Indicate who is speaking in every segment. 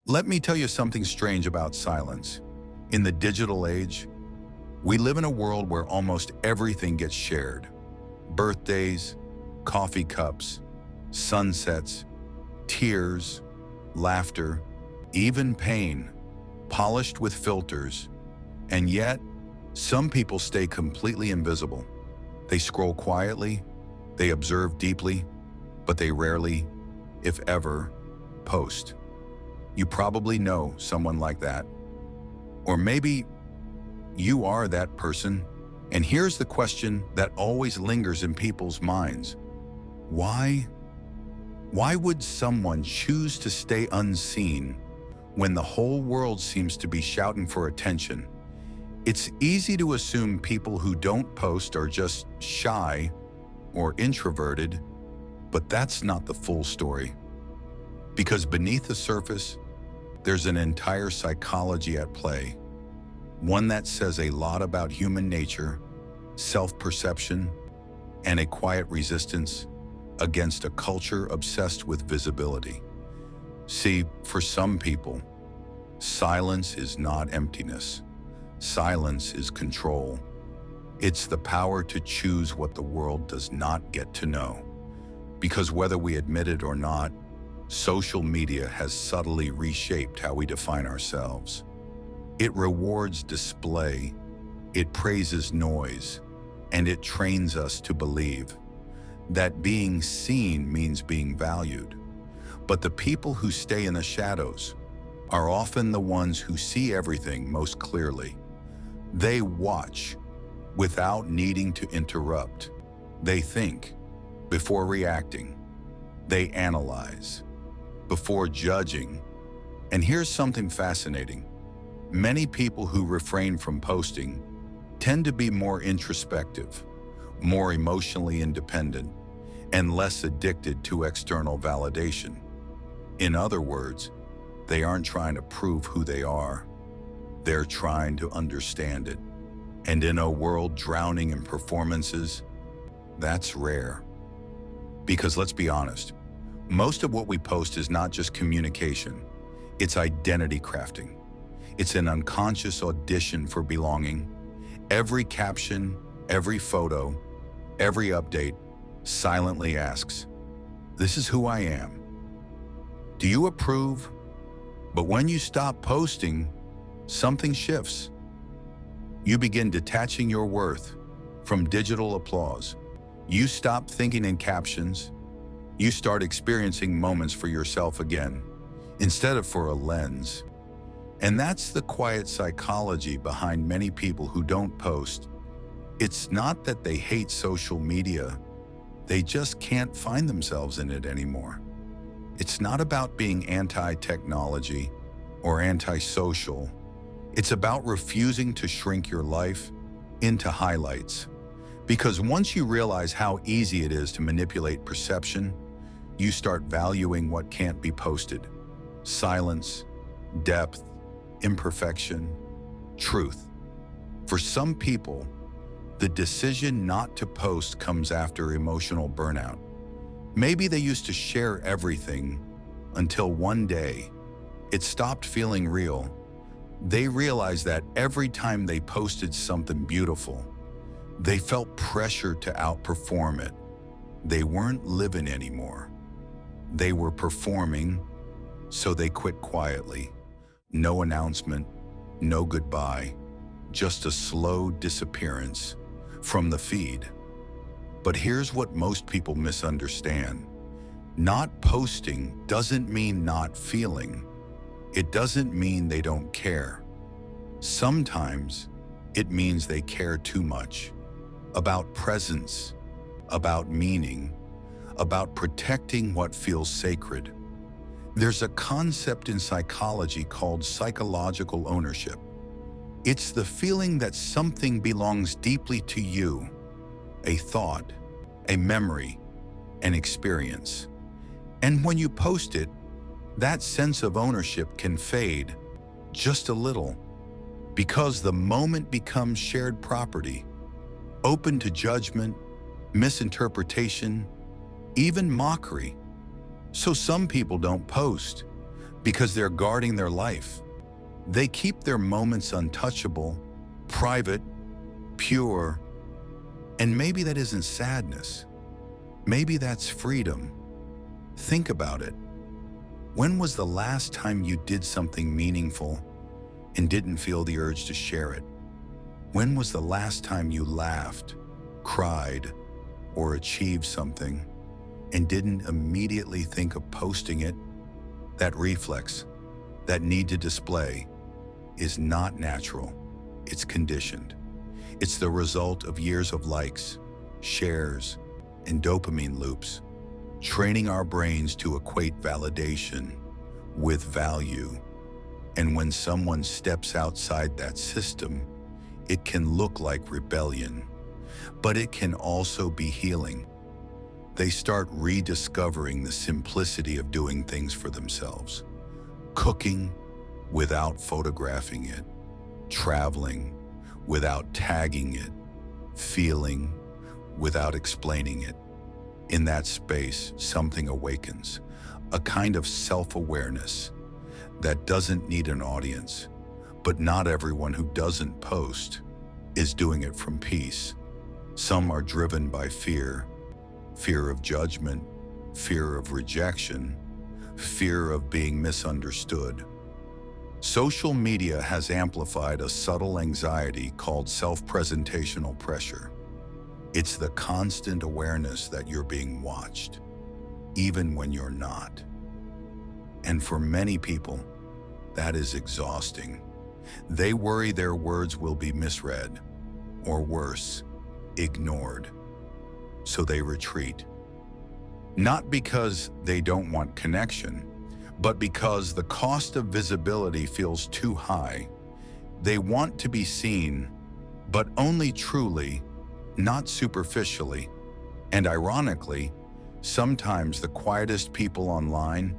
Speaker 1: Let me tell you something strange about silence. In the digital age, we live in a world where almost everything gets shared. Birthdays, coffee cups, sunsets, tears, laughter, even pain, polished with filters. And yet, some people stay completely invisible. They scroll quietly, they observe deeply, but they rarely, if ever, post. You probably know someone like that. Or maybe you are that person. And here's the question that always lingers in people's minds. Why? Why would someone choose to stay unseen when the whole world seems to be shouting for attention? It's easy to assume people who don't post are just shy or introverted, but that's not the full story. Because beneath the surface, there's an entire psychology at play, one that says a lot about human nature, self-perception, and a quiet resistance against a culture obsessed with visibility. See, for some people, silence is not emptiness. Silence is control. It's the power to choose what the world does not get to know. Because whether we admit it or not, social media has subtly reshaped how we define ourselves. It rewards display, it praises noise, and it trains us to believe that being seen means being valued. But the people who stay in the shadows are often the ones who see everything most clearly. They watch without needing to interrupt. They think before reacting. They analyze before judging. And here's something fascinating. Many people who refrain from posting tend to be more introspective, more emotionally independent, and less addicted to external validation. In other words, they aren't trying to prove who they are. They're trying to understand it. And in a world drowning in performances, that's rare. Because let's be honest, most of what we post is not just communication, it's identity crafting. It's an unconscious audition for belonging. Every caption, every photo, every update silently asks, "This is who I am. Do you approve?" But when you stop posting, something shifts. You begin detaching your worth from digital applause. You stop thinking in captions. You start experiencing moments for yourself again, instead of for a lens. And that's the quiet psychology behind many people who don't post. It's not that they hate social media, they just can't find themselves in it anymore. It's not about being anti-technology or antisocial. It's about refusing to shrink your life into highlights. Because once you realize how easy it is to manipulate perception, you start valuing what can't be posted. Silence, depth, imperfection, truth. For some people, the decision not to post comes after emotional burnout. Maybe they used to share everything until one day it stopped feeling real. They realized that every time they posted something beautiful, they felt pressure to outperform it. They weren't living anymore. They were performing, so they quit quietly. No announcement, no goodbye, just a slow disappearance from the feed. But here's what most people misunderstand. Not posting doesn't mean not feeling. It doesn't mean they don't care. Sometimes it means they care too much. About presence, about meaning, about protecting what feels sacred. There's a concept in psychology called psychological ownership. It's the feeling that something belongs deeply to you, a thought, a memory, an experience. And when you post it, that sense of ownership can fade just a little, because the moment becomes shared property, open to judgment, misinterpretation, even mockery. So some people don't post because they're guarding their life. They keep their moments untouchable, private, pure, and maybe that isn't sadness. Maybe that's freedom. Think about it. When was the last time you did something meaningful and didn't feel the urge to share it? When was the last time you laughed, cried, or achieved something and didn't immediately think of posting it? That reflex, that need to display, is not natural. It's conditioned. It's the result of years of likes, shares, and dopamine loops, training our brains to equate validation with value. And when someone steps outside that system, it can look like rebellion, but it can also be healing. They start rediscovering the simplicity of doing things for themselves, cooking without photographing it, traveling without tagging it, feeling without explaining it. In that space, something awakens, a kind of self-awareness that doesn't need an audience. But not everyone who doesn't post is doing it from peace. Some are driven by fear, fear of judgment, fear of rejection, fear of being misunderstood. Social media has amplified a subtle anxiety called self-presentational pressure. It's the constant awareness that you're being watched, even when you're not. And for many people, that is exhausting. They worry their words will be misread, or worse, ignored. So they retreat. Not because they don't want connection, but because the cost of visibility feels too high. They want to be seen, but only truly, not superficially. And ironically, sometimes the quietest people online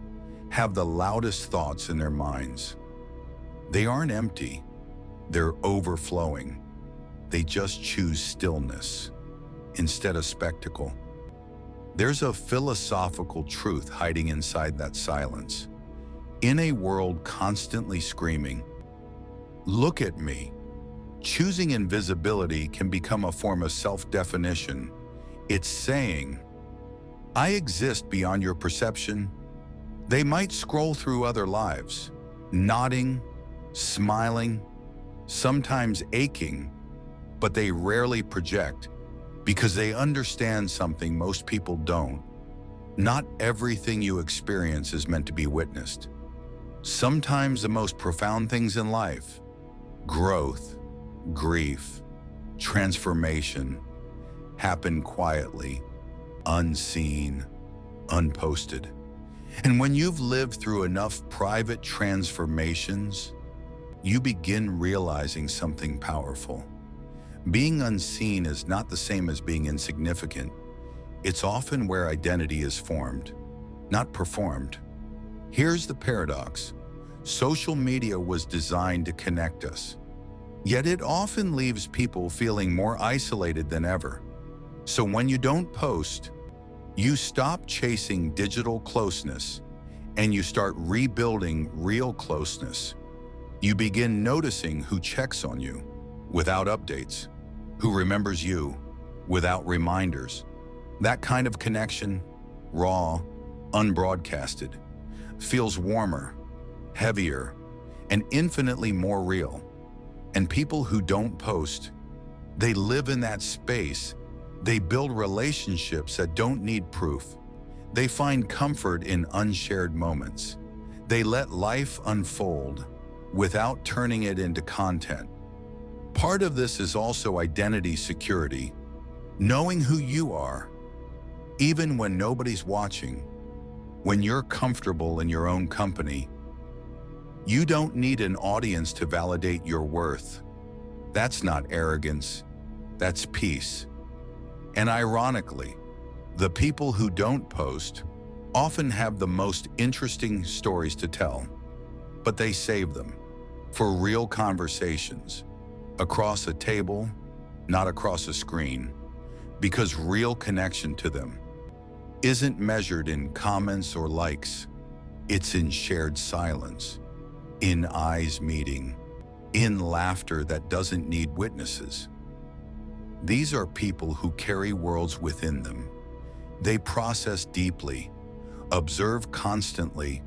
Speaker 1: have the loudest thoughts in their minds. They aren't empty, they're overflowing. They just choose stillness instead of spectacle. There's a philosophical truth hiding inside that silence. In a world constantly screaming, "Look at me," choosing invisibility can become a form of self-definition. It's saying, "I exist beyond your perception." They might scroll through other lives, nodding, smiling, sometimes aching, but they rarely project because they understand something most people don't. Not everything you experience is meant to be witnessed. Sometimes the most profound things in life, growth, grief, transformation, happen quietly, unseen, unposted. And when you've lived through enough private transformations, you begin realizing something powerful. Being unseen is not the same as being insignificant. It's often where identity is formed, not performed. Here's the paradox. Social media was designed to connect us, yet it often leaves people feeling more isolated than ever. So when you don't post, you stop chasing digital closeness and you start rebuilding real closeness. You begin noticing who checks on you without updates, who remembers you without reminders. That kind of connection, raw, unbroadcasted, feels warmer, heavier, and infinitely more real. And people who don't post, they live in that space. They build relationships that don't need proof. They find comfort in unshared moments. They let life unfold without turning it into content. Part of this is also identity security, knowing who you are, even when nobody's watching. When you're comfortable in your own company, you don't need an audience to validate your worth. That's not arrogance, that's peace. And ironically, the people who don't post often have the most interesting stories to tell, but they save them for real conversations, across a table, not across a screen, because real connection to them isn't measured in comments or likes. It's in shared silence, in eyes meeting, in laughter that doesn't need witnesses. These are people who carry worlds within them. They process deeply, observe constantly,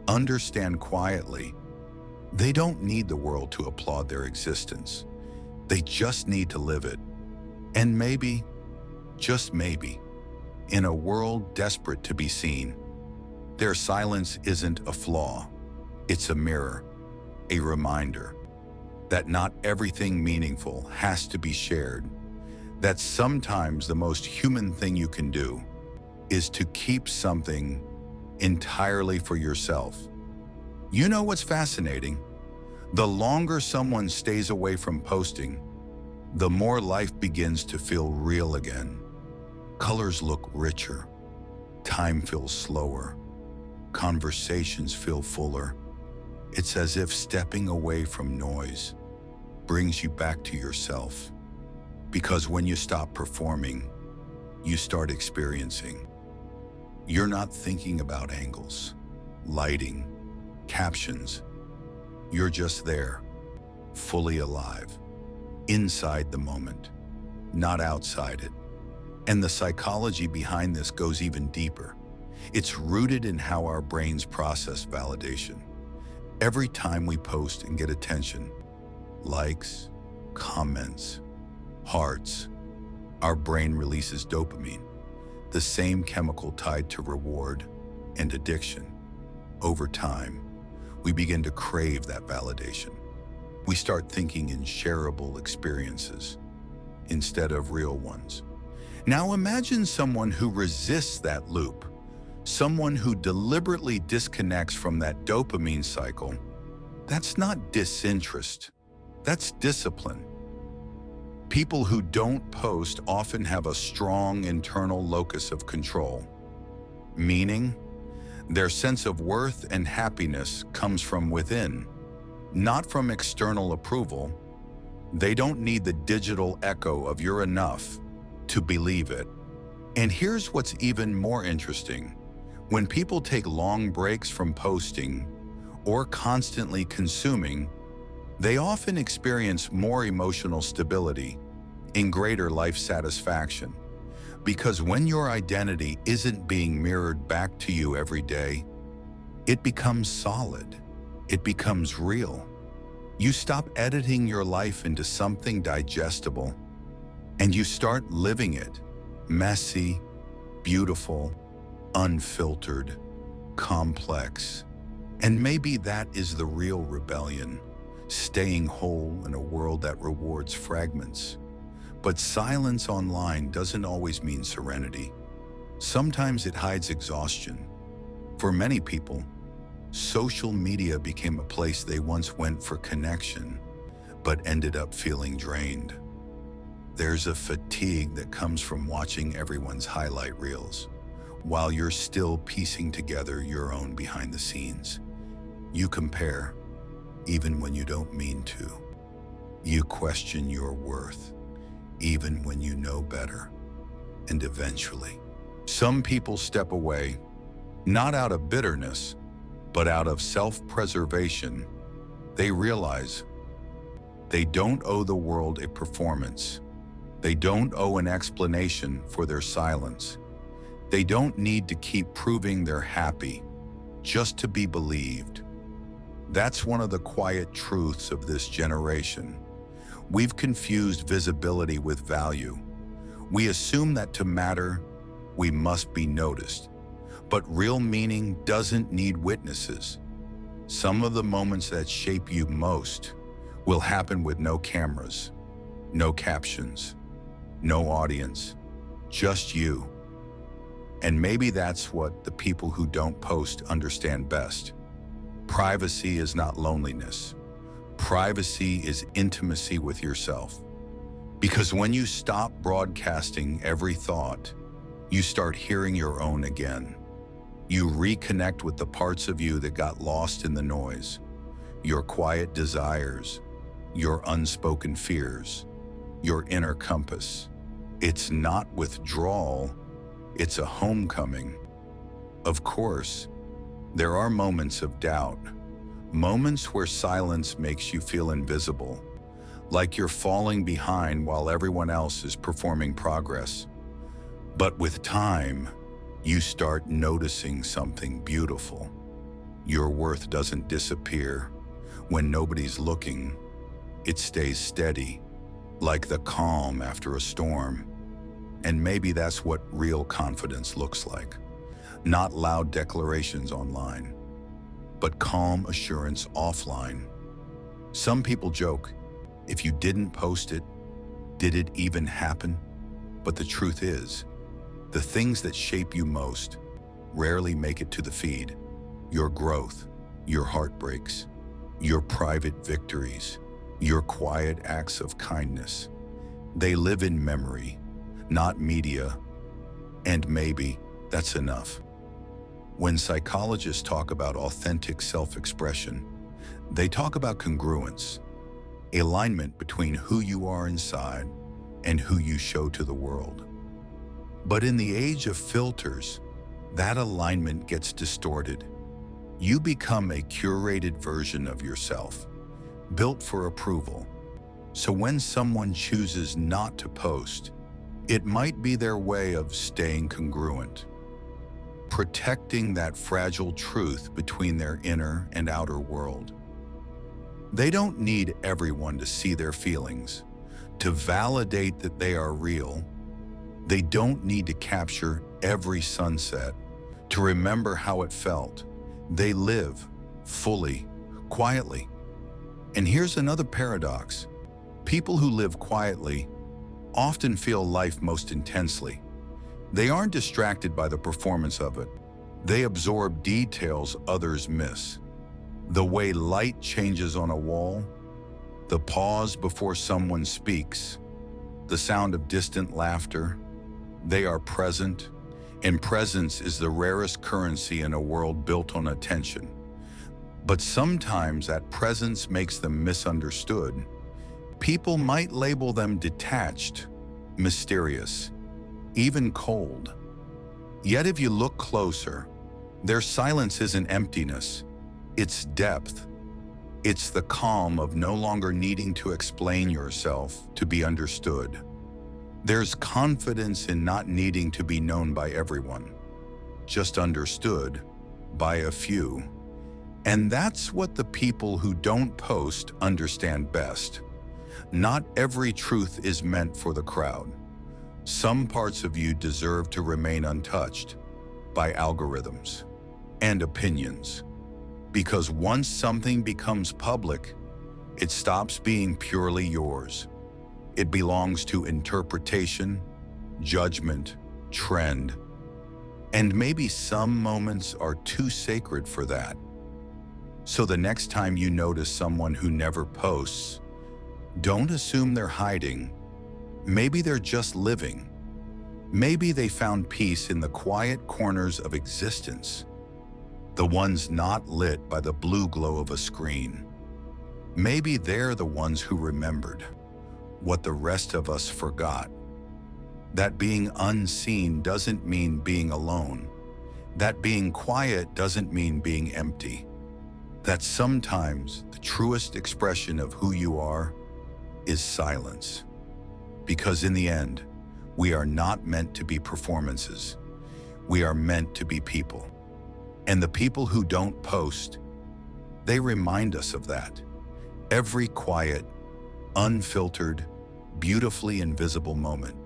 Speaker 1: understand quietly. They don't need the world to applaud their existence. They just need to live it. And maybe, just maybe, in a world desperate to be seen, their silence isn't a flaw. It's a mirror, a reminder that not everything meaningful has to be shared, that sometimes the most human thing you can do is to keep something entirely for yourself. You know what's fascinating? The longer someone stays away from posting, the more life begins to feel real again. Colors look richer, time feels slower, conversations feel fuller. It's as if stepping away from noise brings you back to yourself. Because when you stop performing, you start experiencing. You're not thinking about angles, lighting, captions. You're just there, fully alive, inside the moment, not outside it. And the psychology behind this goes even deeper. It's rooted in how our brains process validation. Every time we post and get attention, likes, comments, hearts, our brain releases dopamine, the same chemical tied to reward and addiction. Over time, we begin to crave that validation. We start thinking in shareable experiences instead of real ones. Now imagine someone who resists that loop, someone who deliberately disconnects from that dopamine cycle. That's not disinterest, that's discipline. People who don't post often have a strong internal locus of control, meaning their sense of worth and happiness comes from within, not from external approval. They don't need the digital echo of "you're enough" to believe it. And here's what's even more interesting. When people take long breaks from posting or constantly consuming, they often experience more emotional stability and greater life satisfaction. Because when your identity isn't being mirrored back to you every day, it becomes solid. It becomes real. You stop editing your life into something digestible, and you start living it, messy, beautiful, unfiltered, complex. And maybe that is the real rebellion, staying whole in a world that rewards fragments. But silence online doesn't always mean serenity. Sometimes it hides exhaustion. For many people, social media became a place they once went for connection, but ended up feeling drained. There's a fatigue that comes from watching everyone's highlight reels, while you're still piecing together your own behind the scenes. You compare, even when you don't mean to. You question your worth, even when you know better. And eventually, some people step away, not out of bitterness, but out of self-preservation. They realize they don't owe the world a performance. They don't owe an explanation for their silence. They don't need to keep proving they're happy just to be believed. That's one of the quiet truths of this generation. We've confused visibility with value. We assume that to matter, we must be noticed. But real meaning doesn't need witnesses. Some of the moments that shape you most will happen with no cameras, no captions, no audience, just you. And maybe that's what the people who don't post understand best. Privacy is not loneliness. Privacy is intimacy with yourself. Because when you stop broadcasting every thought, you start hearing your own again. You reconnect with the parts of you that got lost in the noise, your quiet desires, your unspoken fears, your inner compass. It's not withdrawal, it's a homecoming. Of course, There are moments of doubt, moments where silence makes you feel invisible, like you're falling behind while everyone else is performing progress. But with time, you start noticing something beautiful. Your worth doesn't disappear when nobody's looking. It stays steady, like the calm after a storm. And maybe that's what real confidence looks like. Not loud declarations online, but calm assurance offline. Some people joke, if you didn't post it, did it even happen? But the truth is, the things that shape you most rarely make it to the feed. Your growth, your heartbreaks, your private victories, your quiet acts of kindness. They live in memory, not media, and maybe that's enough. When psychologists talk about authentic self-expression, they talk about congruence, alignment between who you are inside and who you show to the world. But in the age of filters, that alignment gets distorted. You become a curated version of yourself, built for approval. So when someone chooses not to post, it might be their way of staying congruent, protecting that fragile truth between their inner and outer world. They don't need everyone to see their feelings, to validate that they are real. They don't need to capture every sunset, to remember how it felt. They live fully, quietly. And here's another paradox. People who live quietly often feel life most intensely. They aren't distracted by the performance of it. They absorb details others miss. The way light changes on a wall, the pause before someone speaks, the sound of distant laughter. They are present, and presence is the rarest currency in a world built on attention. But sometimes that presence makes them misunderstood. People might label them detached, mysterious, even cold. Yet if you look closer, their silence isn't emptiness, it's depth. It's the calm of no longer needing to explain yourself to be understood. There's confidence in not needing to be known by everyone, just understood by a few. And that's what the people who don't post understand best. Not every truth is meant for the crowd. Some parts of you deserve to remain untouched by algorithms and opinions. Because once something becomes public, it stops being purely yours. It belongs to interpretation, judgment, trend. And maybe some moments are too sacred for that. So the next time you notice someone who never posts, don't assume they're hiding. Maybe they're just living. Maybe they found peace in the quiet corners of existence, the ones not lit by the blue glow of a screen. Maybe they're the ones who remembered what the rest of us forgot. That being unseen doesn't mean being alone. That being quiet doesn't mean being empty. That sometimes the truest expression of who you are is silence. Because in the end, we are not meant to be performances. We are meant to be people. And the people who don't post, they remind us of that. Every quiet, unfiltered, beautifully invisible moment.